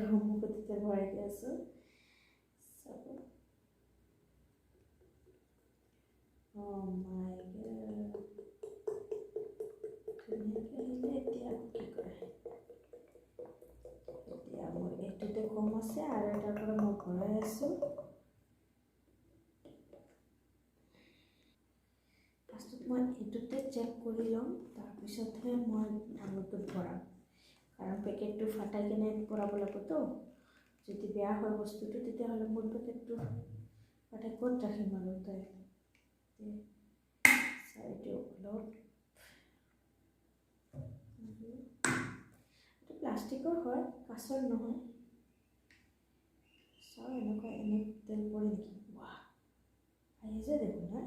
সন্মুখতে ভৰাই দি আছোঁ চাব মাই ধুনীয়াকৈ আহিলে এতিয়া কি কৰে এতিয়া মোৰ এইটোতে কম আছে আৰু এটাৰ পৰা মই ভৰাই আছোঁ ফাৰ্ষ্টত মই এইটোতে চেক কৰি ল'ম তাৰপিছতহে মই ডাঙৰটোত ভৰাম কাৰণ পেকেটটো ফাটাই কেনে ভৰাব লাগিবতো যদি বেয়া হয় বস্তুটো তেতিয়াহ'লে মোৰ পেকেটটো ফাটাই ক'ত ৰাখিম আৰু তাই চাইডে অলপ প্লাষ্টিকৰ হয় কাঁচৰ নহয় চাওঁ এনেকুৱা এনে তেল পৰে নেকি ৱাহ আহি যায় দেখোন নাই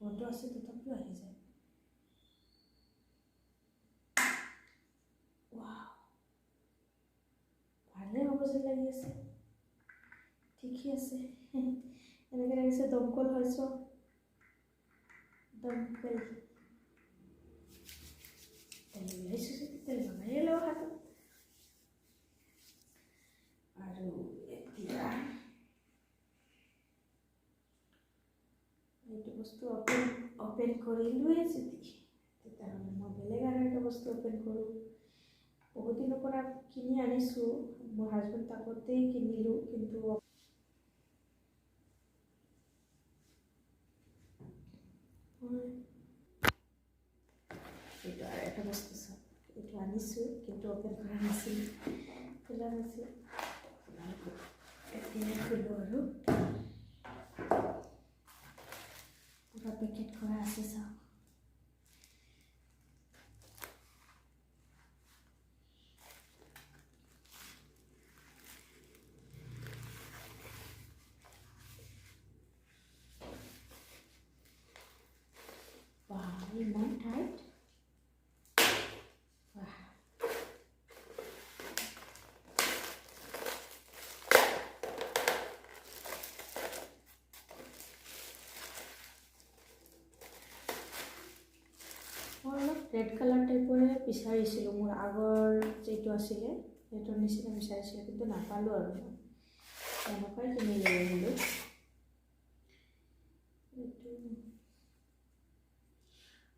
বন্ধ আছে তথাপিও আহি যায় ৱাহ ভালে হ'ব যেন লাগি আছে ঠিকেই আছে এনেকৈ লাগিছে দমকল হৈছ দমকল তেল ওলাইছোঁ তেল লগাই লওঁ হাতত আৰু এতিয়া এইটো বস্তু অপেন কৰিলোৱে যদি তেতিয়াহ'লে মই বেলেগ আৰু এটা বস্তু অপেন কৰোঁ বহুত দিনৰ পৰা কিনি আনিছোঁ মোৰ হাজবেণ্ড আগতেই কিনিলোঁ কিন্তু এইটো আৰু এটা বস্তু চাওক এইটো আনিছোঁ কিন্তু অপেন কৰা নাছিলোঁ খোলা নাছিল এতিয়া খোলোঁ আৰু পুৰা পেকেট কৰা আছে চাওক ইমান টাইট মই অলপ ৰেড কালাৰ টাইপৰে বিচাৰিছিলোঁ মোৰ আগৰ যিটো আছিলে সেইটোৰ নিচিনা বিচাৰিছিলোঁ কিন্তু নাপালোঁ আৰু এনেকুৱাই কিনি লৈ আহিলোঁ এইটো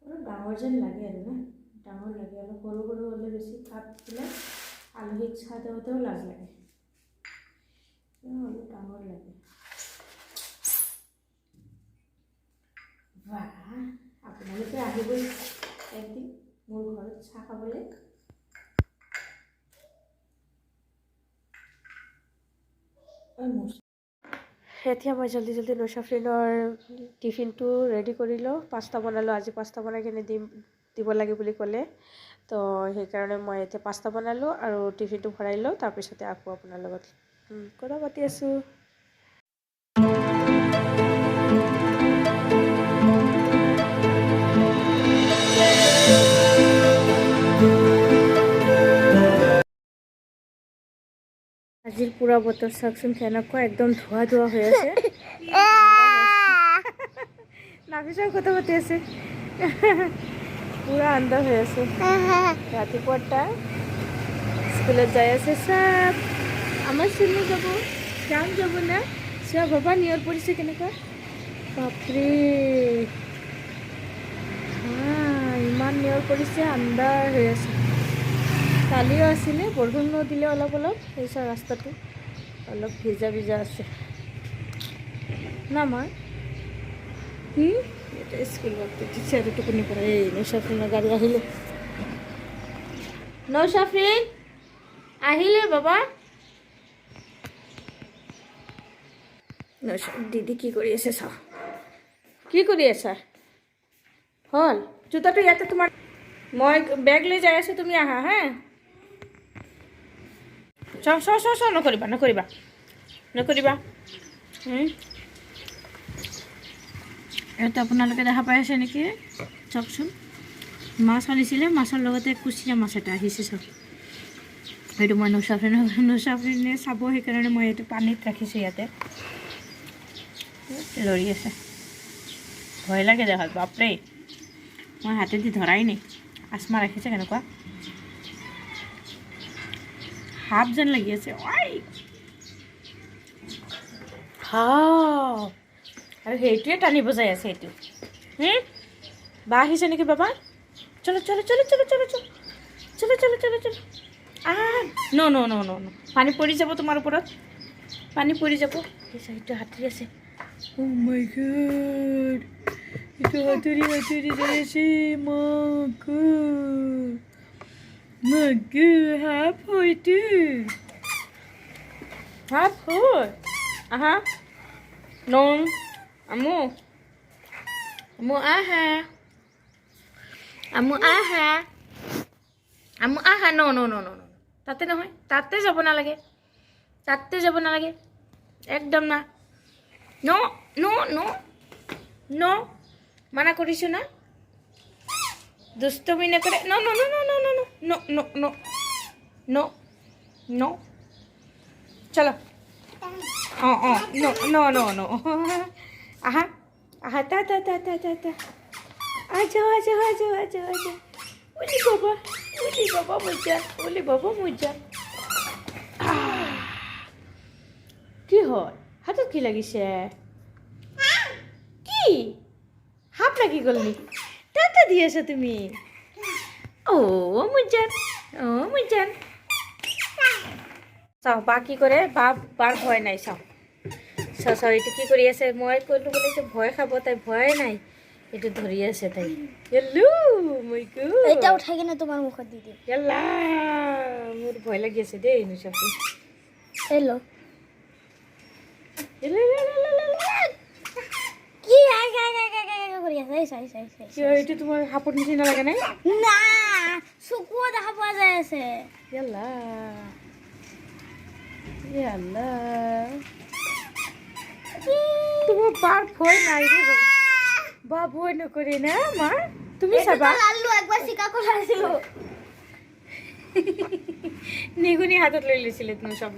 অলপ ডাঙৰ যেন লাগে আৰু না ডাঙৰ লাগে অলপ সৰু সৰু হ'লে বেছি কাপ দিলে আলহীক চাহ দিওঁতেও লাজ লাগে অলপ ডাঙৰ লাগে বাহ আপোনালোকে আহিবই একদিন মোৰ ঘৰত চাহ খাবলৈ এতিয়া মই জলদি নৌশাফ্ৰিনৰ টিফিনটো ৰেডি কৰি লওঁ পাস্তা বনালোঁ আজি পাস্তা বনাই কিনে দিব লাগে বুলি ক'লে তো সেইকাৰণে মই এতিয়া পাস্তা বনালোঁ আৰু টিফিনটো ভৰাই লওঁ তাৰপিছতে আকৌ আপোনাৰ লগত কথা পাতি আছোঁ আজিৰ পুৰা বতৰ চাওকচোন কেনেকুৱা একদম ধোৱা হৈ আছে নাফিছাও কথা পাতি আছে পুৰা আন্ধাৰ হৈ আছে ৰাতিপুৱাটা স্কুলত যাই আছে চব আমাৰ চিনি যাব না চোৱা বাবা নিয়ৰ পৰিছে কেনেকুৱা বাপৰে ইমান নিয়ৰ পৰিছে আন্ধাৰ হৈ আছে কালিও আছিলে বৰষুণ দিলে অলপ সেই ৰাস্তাটো অলপ ভিজা আছে না মই কি এটা স্কুল টিচাৰ টোপনি পৰা এই নৌশাফ্ৰিনৰ গাড়ী আহিলে নৌশাফ্ৰিন আহিলে বাবা দিদি কি কৰি আছে চাওঁ কি কৰি আছা হ'ল জোতাটো ইয়াতে তোমাৰ মই বেগ লৈ যাই আছোঁ তুমি আহা হা চাওঁ নকৰিবা এইটো আপোনালোকে দেখা পাই আছে নেকি চাওকচোন মাছ আনিছিলে মাছৰ লগতে কুচিয়া মাছ এটা আহিছে চাওক সেইটো মই নৌশাফ্ৰিনে চাব সেইকাৰণে মই এইটো পানীত ৰাখিছোঁ ইয়াতে লৰি আছে ভয় লাগে দেখাত বাপৰে মই হাতেদি ধৰাই নাই আচমা ৰাখিছে কেনেকুৱা সাপ যেন লাগি আছে আৰু সেইটোৱে টানিব যাই আছে এইটো বা আহিছে নেকি বাবা চলো চলো চলো চলো চলো চলো চলো চলো চলো চলো ন ন ন ন ন পানী পৰি যাব তোমাৰ ওপৰত পানী পৰি যাব সেইটো হাতুৰি আছে মাই god itu haturi dari si maku apa itu apa aha non amu aha no no no no তাতে নহয় তাতে যাব নালাগে একদম না নো নো নো নো মানা কৰিছো না দুষ্টমি নকৰে নো নো নো নো নো নো নো নো নো নো নো চলো নো নো নো নো আহা আহা তা তা তা তা তা তা আজা আজা আজা আজা আজা ওলি বাবা মজা কি হয় হাতত কি লাগিছে কি হাপ লাগি গ'ল নেকি টাটা দি আছা তুমি মুজান চাও বা কি কৰে বাৰ ভয় নাই চাও এইটো কি কৰি আছে মই কৈলো বোলে যে ভয় খাব তাই ভয় নাই এইটো ধৰি আছে তাই হেল্লো এটা উঠাই কিনে তোমাৰ মুখত দি দিম ইয়াল্লা মোৰ ভয় লাগি আছে দেই নুচাপি হেল্লো এইটো তোমাৰ সাপৰ নিচিনা লাগে নাই না চকুও দেখা পোৱা যাই আছে ইয়াল্লা তোমাৰ বাৰ ভয় নাই ৰে বা ভয় নকৰে না মাৰ তুমি চাবা একবাৰ চিকা কৰাইছিলো নিগুনি হাতত লৈ লৈছিলে তুমি চব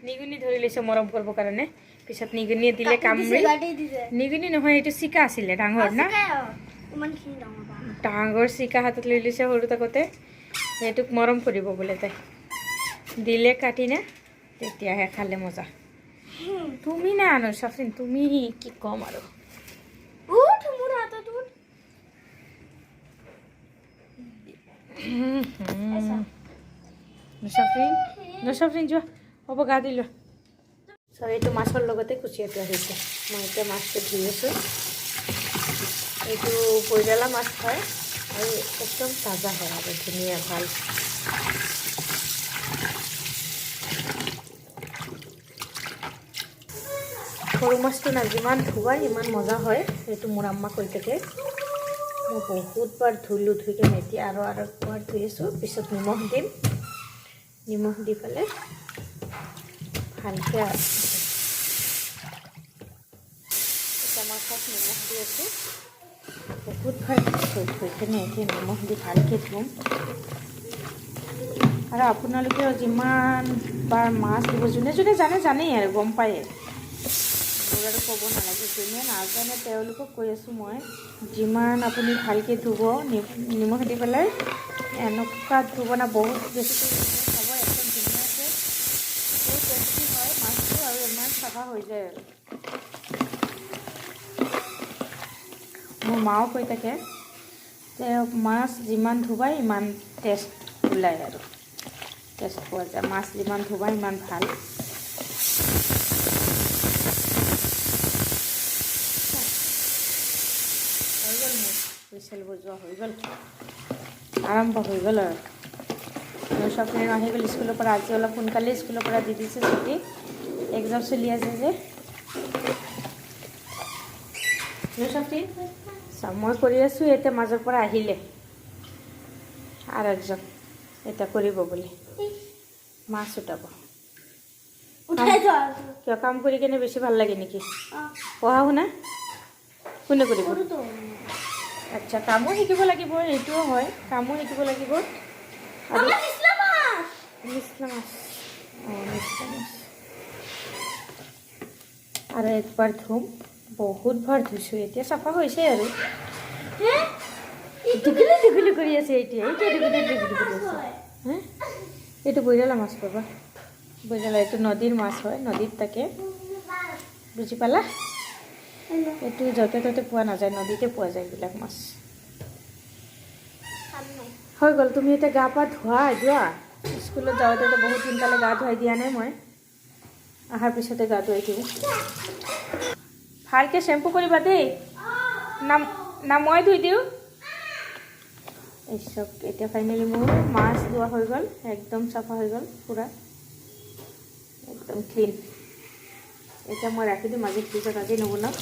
নিগুনি ধৰি লৈছে মৰম কৰিব কাৰণে পিছত নিগুনিয়ে দিলে কামুৰি নিগুনি নহয় এইটো চিকা আছিলে ডাঙৰ না ডাঙৰ চিকা হাতত লৈ লৈছে সৰু থাকোঁতে সেইটোক মৰম কৰিব বোলে তাই দিলে কাটি না তেতিয়াহে খালে মজা তুমি না আনো চাফিন তুমি কি কম আৰু নচাফিন যোৱা হ'ব গা দি লোৱা চব এইটো মাছৰ লগতে কুচিয়াটো আহিছে মই এতিয়া মাছটো ধুই আছোঁ এইটো বইলালা মাছ হয় আৰু একদম তাজা হয় আৰু ধুনীয়া ভাল সৰু মাছটো না যিমান ধুৱাই ইমান মজা হয় সেইটো মোৰ আম্মা কৈ থাকে মই বহুতবাৰ ধুলোঁ ধুই কিনে এতিয়া আৰু একবাৰ ধুই আছোঁ পিছত নিমখ দিম নিমখ দি পেলাই ভালকৈ মাছত নিমখ দি আছোঁ বহুতবাৰ ধুই কিনে এতিয়া নিমখ দি ভালকৈ ধুম আৰু আপোনালোকেও যিমান বাৰ মাছ দিব যোনে যোনে জানেই আৰু গম পায়ে মোৰ আৰু ক'ব নালাগে যোনে নাজানে তেওঁলোকক কৈ আছোঁ মই যিমান আপুনি ভালকৈ ধুব নিমখ দি পেলাই এনেকুৱা ধুব না বহুত বেছি খাব একদম ধুনীয়াকৈ বহুত টেষ্টি হয় মাছটো আৰু ইমান চাফা হৈ যায় আৰু মোৰ মাও কৈ থাকে যে মাছ যিমান ধুবাই ইমান টেষ্ট ওলায় আৰু টেষ্ট পোৱা যায় মাছ যিমান ধুবা ইমান ভাল হৈ গ'ল মোৰ হুইচেল বজোৱা হৈ গ'ল আৰম্ভ হৈ গ'ল আৰু মোৰ ছোৱালী আহি গ'ল স্কুলৰ পৰা আজি অলপ সোনকালে স্কুলৰ পৰা দি দিছে ছুটি এক্সাম চলি আছে যে মোৰ ছোৱালী মই কৰি আছোঁ এতিয়া মাজৰ পৰা আহিলে আৰু একজন এতিয়া কৰিব বুলি মাছ উঠাব কিয় কাম কৰি কেনে বেছি ভাল লাগে নেকি পঢ়া শুনা কোনে কৰিব আচ্ছা কামো শিকিব লাগিব এইটোও হয় কামো শিকিব লাগিব আৰু নিচলা মাছ আৰু একবাৰ ধুম বহুতবাৰ ধুইছোঁ এতিয়া চাফা হৈছে আৰু দীঘলি কৰি আছে এতিয়া দীঘলি কৰি আছে এইটো বইলালা মাছ পাবা, বইলালা এইটো নদীৰ মাছ হয়, নদীত থাকে, বুজি পালা? এইটো য'তে ত'তে পোৱা নাযায়, নদীতে পোৱা যায় এইবিলাক মাছ। হৈ গ'ল, তুমি এতিয়া গা পা ধোৱা যোৱা। স্কুলত যাওঁতে বহুত সোনকালে গা ধুৱাই দিয়া নাই মই, অহাৰ পিছতে গা ধুৱাই দিওঁ। ভালকৈ শ্বেম্পু কৰিবা দেই, না মই ধুই দিওঁ। এই চব এতিয়া ফাইনেলি মোৰ মাছ ধোৱা হৈ গ'ল, একদম চাফা হৈ গ'ল পূৰা, একদম ক্লিন। এতিয়া মই ৰাখি দিম, আজি ফ্ৰিজত আজি নবনাওঁ,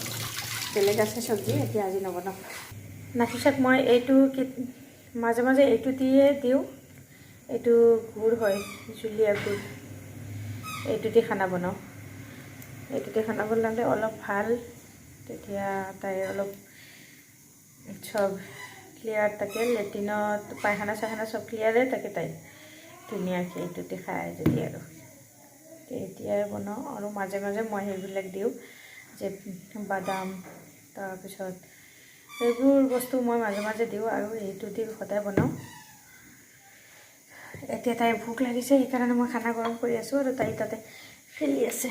বেলেগ আছে চব্জি, এতিয়া আজি নবনাওঁ। নাফিছাক মই এইটো মাজে মাজে এইটো দিয়ে দিওঁ, এইটো গুড় হয়, জুলীয়া গুড়, এইটোতে খানা বনাওঁ। এইটোতে খানা বনালে অলপ ভাল, তেতিয়া তাই অলপ চব ক্লিয়াৰ থাকে, লেট্ৰিনত পায়খানা চায়খানা চব ক্লিয়াৰে থাকে তাই, ধুনীয়াকৈ এইটোতে খায় যদি আৰু। এতিয়াই বনাওঁ, আৰু মাজে মাজে মই সেইবিলাক দিওঁ, যে বাদাম, তাৰপিছত সেইবোৰ বস্তু মই মাজে মাজে দিওঁ, আৰু এইটো দি সদায় বনাওঁ। এতিয়া তাই ভোক লাগিছে, সেইকাৰণে মই খানা গৰম কৰি আছোঁ, আৰু তাই তাতে খেলি আছে,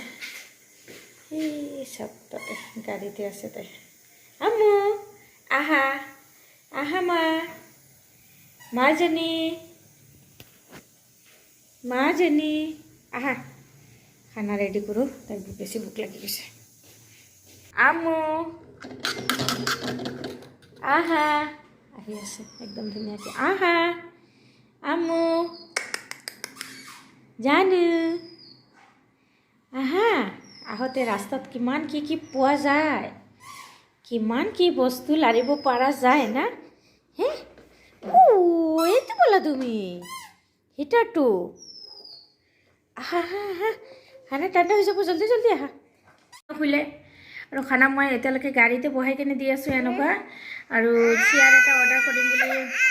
এই চব তাতে গাড়ীতে আছে তাই। আমু আহা, আহা মা, মাজনী, মাজনী আহা, খানা ৰেডি কৰোঁ, তাই বেছি ভোক লাগি গৈছে। আমু আহা, আহি আছে একদম ধুনীয়াকৈ, আহা আমু জানো, আহা। আহোঁতে ৰাস্তাত কিমান কি পোৱা যায়, কিমান কি বস্তু লাৰিব পৰা যায় না। হে এইটো ব'লা তুমি, হিটাৰটো, আহা আহা আহা, খানা ঠাণ্ডা হৈ যাব, জলদি জলদি আহা। শুলে, আৰু খানা মই এতিয়ালৈকে গাড়ীতে বহাই কিনে দি আছোঁ এনেকুৱা। আৰু চেয়াৰ এটা অৰ্ডাৰ কৰিম বুলি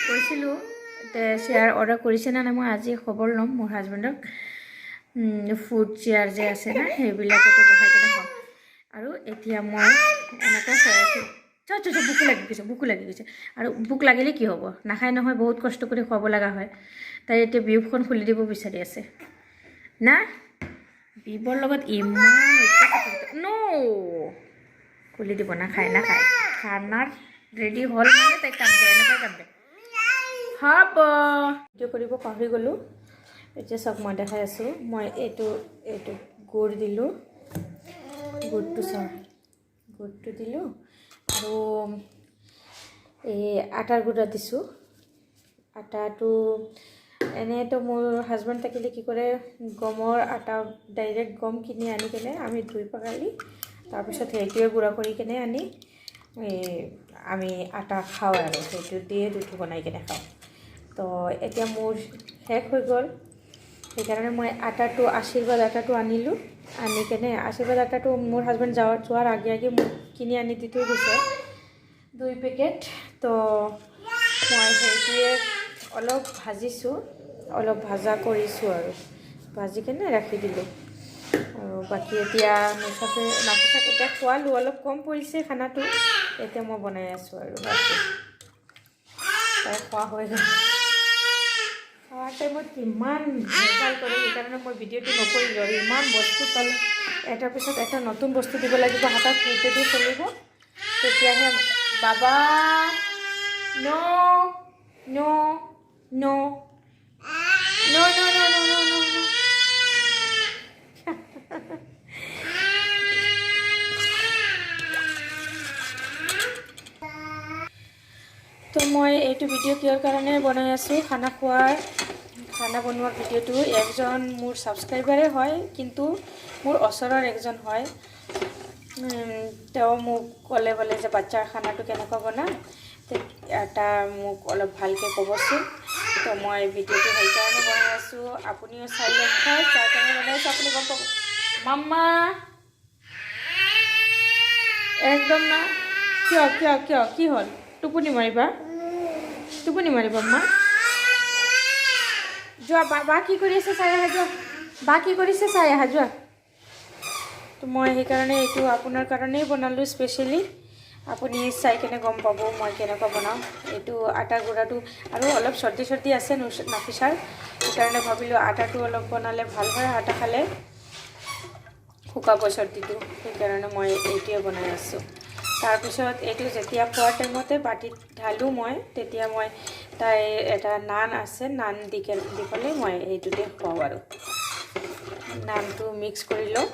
কৈছিলোঁ, এতিয়া চেয়াৰ অৰ্ডাৰ কৰিছে নে নাই মই আজি খবৰ ল'ম মোৰ হাজবেণ্ডক। ফুড চেয়াৰ যে আছে না, সেইবিলাকতে বহাই কিনে খাম। আৰু এতিয়া মই এনেকৈ চাই আছোঁ, ভোকো লাগি গৈছে, ভোকো লাগি গৈছে। আৰু ভোক লাগিলে কি হ'ব, নাখায় নহয়, বহুত কষ্ট কৰি খুৱাব লগা হয়। তাই এতিয়া বিউখন খুলি দিব বিচাৰি আছে না, বিবৰ লগত ইমান খুলি দিব, নাখায় নাখায়। খানাৰ ৰেডি হ'ল মানে তাই কান্দে, এনেকৈ কান্দে। হ'ব, ভিডিঅ' কৰিব পাহৰি গ'লোঁ। এতিয়া চব মই দেখাই আছোঁ, মই এইটো গুড় দিলোঁ, গুড়টো চাওঁ, গুড়টো দিলোঁ, আৰু এই আটাৰ গুড়া দিছোঁ। আটাটো এনেইতো মোৰ হাজবেণ্ড থাকিলে কি কৰে, গমৰ আটা ডাইৰেক্ট গম কিনি আনি কিনে আমি ধুই পখালি, তাৰপিছত সেইটোৱে গুড়া কৰি কিনে আনি আমি আটা খাওঁ, আৰু সেইটো দিয়ে ৰুটি বনাই কিনে খাওঁ। তো এতিয়া মোৰ শেষ হৈ গ'ল, সেইকাৰণে মই আশীৰ্বাদ আটাটো আনিলোঁ। আনি কেনে আশীৰ্বাদ আটাটো মোৰ হাজবেণ্ড যোৱাৰ আগে আগে মোক কিনি আনি দি থৈ গৈছে 2 পেকেট। তো মই সেইটোৱে অলপ ভাজিছোঁ, অলপ ভাজা কৰিছোঁ, আৰু ভাজি কেনে ৰাখি দিলোঁ। আৰু বাকী এতিয়া নাফিছাক এতিয়া খোৱালোঁ, অলপ কম পৰিছে খানাটো, এতিয়া মই বনাই আছোঁ। আৰু বাকী তাই খোৱা হৈ গ'ল। খোৱাৰ টাইমত কিমান ভেজাল কৰে, সেইকাৰণে মই ভিডিঅ'টো নকৰিলোঁ। আৰু ইমান বস্তু পালোঁ, এটাৰ পিছত এটা নতুন বস্তু দিব লাগিব, হাতত সেইটোদি চলিব, তেতিয়াহে। বাবা ন ন ন ন ন ন ন ন ন ন। তো মই এইটো ভিডিঅ' কিহৰ কাৰণে বনাই আছোঁ, খানা বনোৱাৰ ভিডিঅ'টো। একজন মোৰ ছাবস্ক্ৰাইবাৰে হয়, কিন্তু মোৰ ওচৰৰ একজন হয়। তেওঁ মোক ক'লে যে বাচ্চাৰ খানাটো কেনেকুৱা বনায়, এটা মোক অলপ ভালকৈ ক'বচোন। তো মই ভিডিঅ'টো সেইকাৰণে বনাই আছোঁ, আপুনিও চাই লওক, যাৰ কাৰণে বনাইছোঁ আপুনি গম পাব। মাম্মা একদম না, কিয় কি হ'ল, টোপনি মাৰিবা মা, যোৱা। বা কি কৰি আছে চাই আহা, যোৱা। বা কি কৰিছে চাই আহা, যোৱা। তো মই সেইকাৰণে এইটো আপোনাৰ কাৰণেই বনালোঁ স্পেচিয়েলি। আপুনি চাই কেনে গম পাব মই কেনেকুৱা বনাওঁ। এইটো আটা গুড়াটো আৰু অলপ চৰ্দি আছে নাফিছাৰ, সেইকাৰণে ভাবিলোঁ আটাটো অলপ বনালে ভাল হয়, আটা খালে শুকাব চৰ্দিটো, সেইকাৰণে মই এইটোৱে বনাই আছোঁ। তাৰপিছত এইটো যেতিয়া খোৱাৰ টাইমতে বাটিত ঢালোঁ মই, তেতিয়া মই তাই এটা নান আছে, নান দি পেলাই মই এইটোতে খুৱাওঁ আৰু নানটো মিক্স কৰি লওঁ।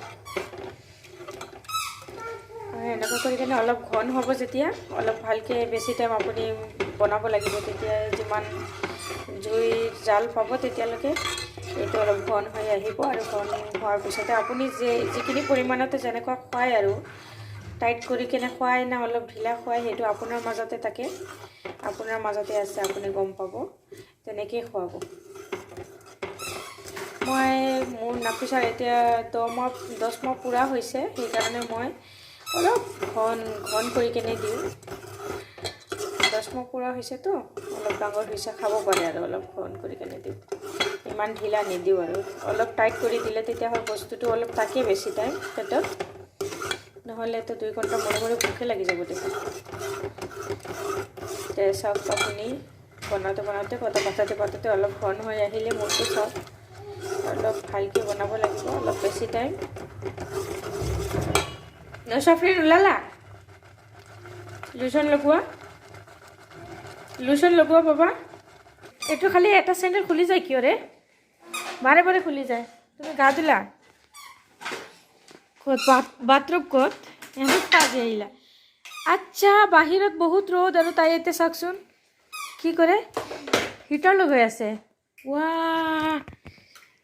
এনেকুৱা কৰি কিনে অলপ ঘন হ'ব যেতিয়া, অলপ ভালকৈ বেছি টাইম আপুনি বনাব লাগিব, তেতিয়া যিমান জুই জাল পাব তেতিয়ালৈকে এইটো অলপ ঘন হৈ আহিব। আৰু ঘন হোৱাৰ পিছতে আপুনি যিখিনি পৰিমাণতে যেনেকুৱা খুৱায় আৰু টাইট কৰি কেনে খুৱাই না অলপ ঢিলা খুৱাই, সেইটো আপোনাৰ মাজতে থাকে, আপোনাৰ মাজতে আছে, আপুনি গম পাব, তেনেকেই খুৱাব। মোৰ নাফিছাৰ এতিয়া 10 মাহ পূৰা হৈছে, সেইকাৰণে মই অলপ ঘন কৰি কেনে দিওঁ। 10 মাহ পূৰা হৈছেতো, অলপ ডাঙৰ হৈছে, খাব পাৰে আৰু অলপ ঘন কৰি কেনে দিওঁ, ইমান ঢিলা নিদিওঁ আৰু অলপ টাইট কৰি দিলে তেতিয়াহ'লে বস্তুটো অলপ থাকে বেছি টাইম পেটত, নহ'লেতো 2 ঘণ্টা মূৰে ভোকে লাগি যাব দেখোন। এতিয়া চাওক আপুনি বনাওঁতে কথা পাতোতে অলপ ঘন হৈ আহিলে মোৰটো চাওক, অলপ ভালকৈ বনাব লাগিব, অলপ বেছি টাইম। চাফৰিন ওলালা? লোচন লগোৱা বাবা। এইটো খালি এটা চেণ্ডেল খুলি যায় কিয় ৰে? বাৰে বাৰে খুলি যায়। তুমি গা ধুলা? ক'ত বাথৰুম ক'ত? আজি আহিলা? আচ্ছা, বাহিৰত বহুত ৰ'দ আৰু তাই এতিয়া চাওকচোন কি কৰে, হিটাৰ লগাই আছে। ৱাহ,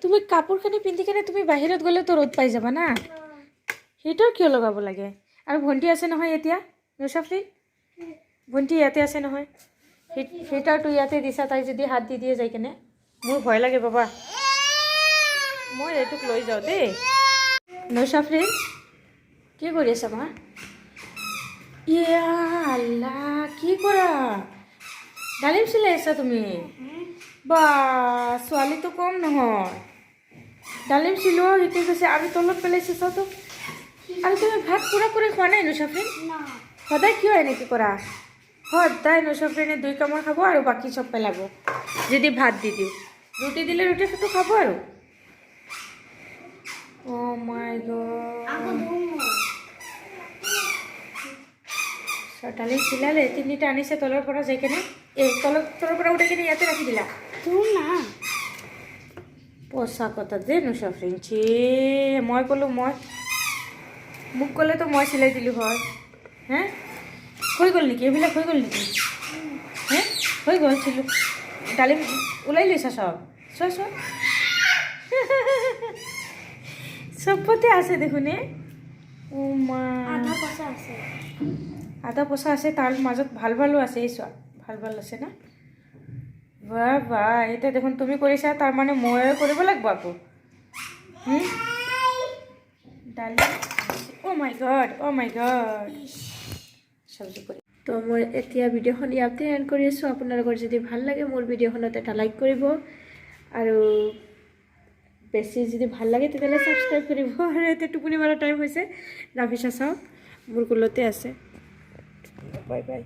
তুমি কাপোৰখিনি পিন্ধি কেনে তুমি বাহিৰত গ'লেতো ৰ'দ পাই যাবা না, হিটাৰ কিয় লগাব লাগে? আৰু ভণ্টি আছে নহয় এতিয়া, নুচাফ্ৰিন ভণ্টি ইয়াতে আছে নহয়, হিটাৰটো ইয়াতে দিছা, তাই যদি হাত দি দিয়ে যাই কেনে, মোৰ ভয় লাগে বাবা, মই এইটোক লৈ যাওঁ দেই। নুচাফ্ৰিন কি কৰি আছা মা? ইয়া আল্লাহ, কি কৰা? ডালিম চিলাই আছা তুমি? বা ছোৱালীটো কম নহয়, ডালিম চিলোৱা শিকি গৈছে আৰু তলত পেলাইছে চাওঁতো। আৰু তুমি ভাত পুৰা খোৱা নাই নুচাফ্ৰিন? সদায় কিয় এনেকৈ কৰা? সদায় নুচাফ্ৰিনে 2 কামোৰ খাব আৰু বাকী চব পেলাব যদি ভাত দি দিওঁ। ৰুটি দিলে ৰুটিটো খাব আৰু। অ' মাই গড, ডালিম চিলালে, 3টা আনিছে তলৰ পৰা যাই কেনে, তলৰ পৰা উঠাই কেনে ইয়াতে ৰাখি দিলা। পইচা কথা দে নুচাফ্ৰিন, মই ক'লোঁ মোক ক'লেতো মই চিলাই দিলোঁ হয়। হে হৈ গ'ল নেকি এইবিলাক? হৈ গ'ল নেকি? হে হৈ গ'ল চিলো, ডালিম ওলাই লৈছা চব? চোৱা চবতে আছে দেখোন। আধা পইচা আছে, তাৰ মাজত ভালো আছে, এই চোৱা ভাল আছে না। বাহ, এতিয়া দেখোন তুমি কৰিছা, তাৰমানে মই কৰিব লাগিব আকৌ। ডালিম, অ' মাই গড চব্জি কৰি। তো মই এতিয়া ভিডিঅ'খন ইয়াতে এণ্ড কৰি আছোঁ। আপোনালোকৰ যদি ভাল লাগে মোৰ ভিডিঅ'খনত এটা লাইক কৰিব, আৰু বেছি যদি ভাল লাগে তেতিয়াহ'লে ছাবস্ক্ৰাইব কৰিব। আৰু এতিয়া টোপনি মাৰা টাইম হৈছে, নাফিছা চাওক মোৰ কোলতে আছে। Bye bye.